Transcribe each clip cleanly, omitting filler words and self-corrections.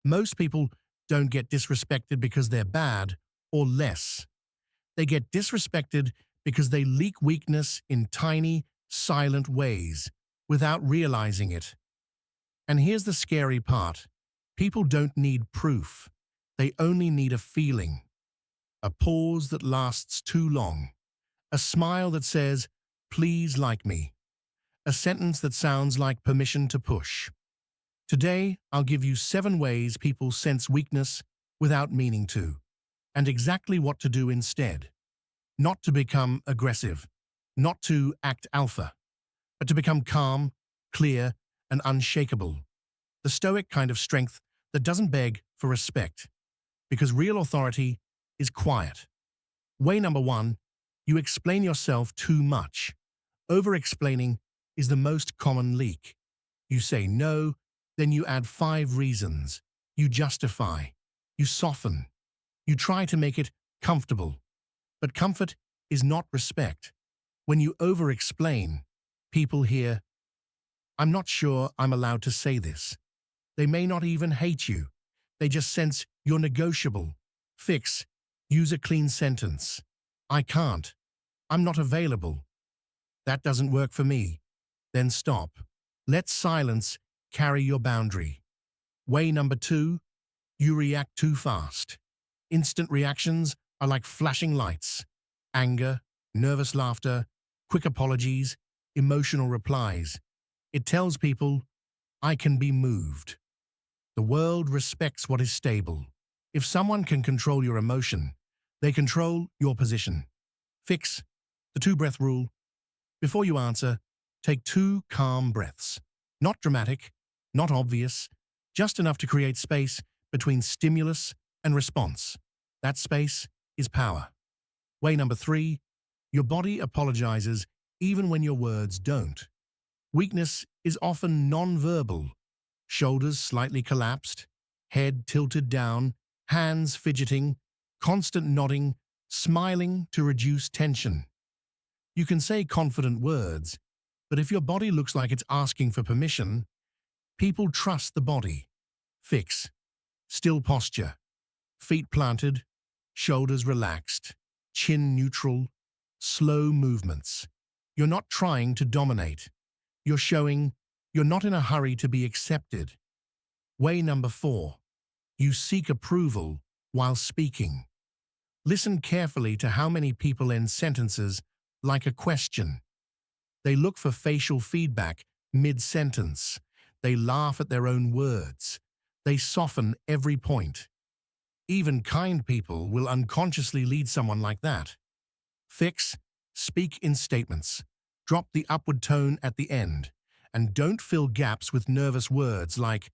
Most people don't get disrespected because they're bad or less. They get disrespected because they leak weakness in tiny, silent ways without realizing it. And here's the scary part. People don't need proof. They only need a feeling. A pause that lasts too long. A smile that says, "Please like me." A sentence that sounds like permission to push. Today, I'll give you 7 ways people sense weakness without meaning to, and exactly what to do instead. Not to become aggressive, not to act alpha, but to become calm, clear, and unshakable. The Stoic kind of strength that doesn't beg for respect, because real authority is quiet. Way number 1, you explain yourself too much. Over-explaining is the most common leak. You say no, then you add 5 reasons. You justify. You soften. You try to make it comfortable. But comfort is not respect. When you over-explain, people hear, "I'm not sure I'm allowed to say this." They may not even hate you. They just sense you're negotiable. Fix. Use a clean sentence. "I can't. I'm not available. That doesn't work for me." Then stop. Let silence carry your boundary. Way number 2, you react too fast. Instant reactions are like flashing lights. Anger, nervous laughter, quick apologies, emotional replies. It tells people, "I can be moved." The world respects what is stable. If someone can control your emotion, they control your position. Fix. The 2-breath rule. Before you answer, take 2 calm breaths. Not dramatic, not obvious, just enough to create space between stimulus and response. That space is power. Way number 3, your body apologizes even when your words don't. Weakness is often non-verbal. Shoulders slightly collapsed, head tilted down, hands fidgeting, constant nodding, smiling to reduce tension. You can say confident words, but if your body looks like it's asking for permission, people trust the body. Fix. Still posture. Feet planted, shoulders relaxed, chin neutral, slow movements. You're not trying to dominate. You're showing you're not in a hurry to be accepted. Way number 4, you seek approval while speaking. Listen carefully to how many people end sentences like a question. They look for facial feedback mid-sentence. They laugh at their own words. They soften every point. Even kind people will unconsciously lead someone like that. Fix. Speak in statements. Drop the upward tone at the end. And don't fill gaps with nervous words like,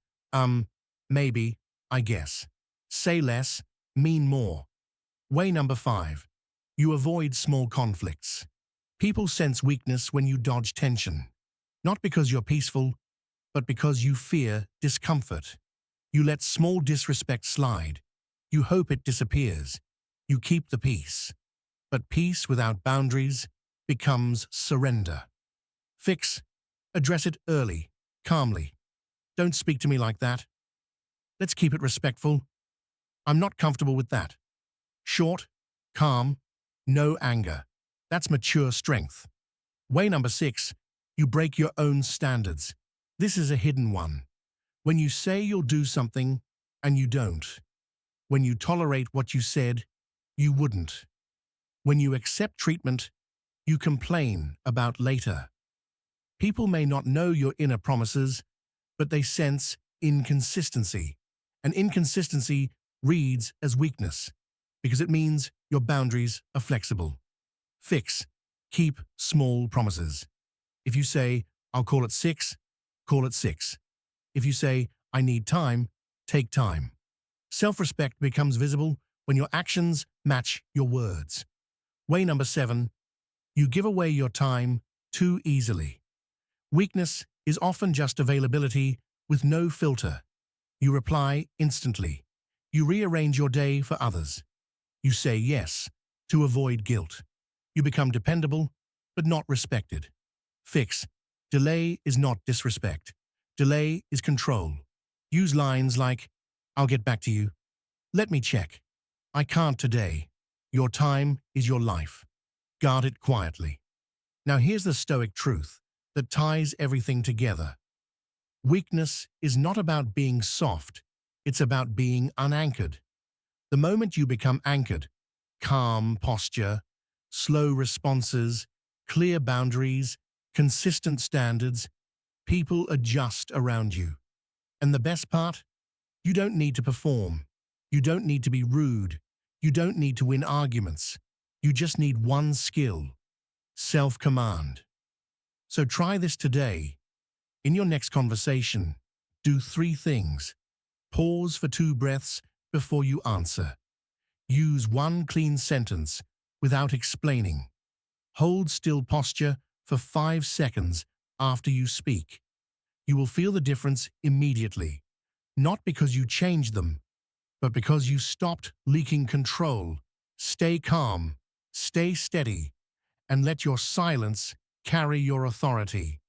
maybe, I guess. Say less, mean more. Way number 5, you avoid small conflicts. People sense weakness when you dodge tension. Not because you're peaceful, but because you fear discomfort. You let small disrespect slide. You hope it disappears. You keep the peace. But peace without boundaries becomes surrender. Fix. Address it early, calmly. "Don't speak to me like that. Let's keep it respectful. I'm not comfortable with that." Short, calm, no anger. That's mature strength. Way number 6, you break your own standards. This is a hidden one. When you say you'll do something and you don't. When you tolerate what you said you wouldn't. When you accept treatment you complain about later. People may not know your inner promises, but they sense inconsistency. And inconsistency reads as weakness, because it means your boundaries are flexible. Fix. Keep small promises. If you say, "I'll call at 6, call at 6. If you say, "I need time," take time. Self-respect becomes visible when your actions match your words. Way number 7, you give away your time too easily. Weakness is often just availability with no filter. You reply instantly. You rearrange your day for others. You say yes to avoid guilt. You become dependable, but not respected. Fix. Delay is not disrespect. Delay is control. Use lines like, I'll get back to you. Let me check. I can't today. Your time is your life. Guard it quietly. Now here's the Stoic truth that ties everything together. Weakness is not about being soft, it's about being unanchored. The moment you become anchored, calm posture, slow responses, clear boundaries, consistent standards, people adjust around you. And the best part? You don't need to perform. You don't need to be rude. You don't need to win arguments. You just need one skill: self-command. So try this today. In your next conversation, do 3 things. Pause for 2 breaths before you answer. Use 1 clean sentence without explaining. Hold still posture for 5 seconds after you speak. You will feel the difference immediately, not because you changed them, but because you stopped leaking control. Stay calm, stay steady, and let your silence carry your authority.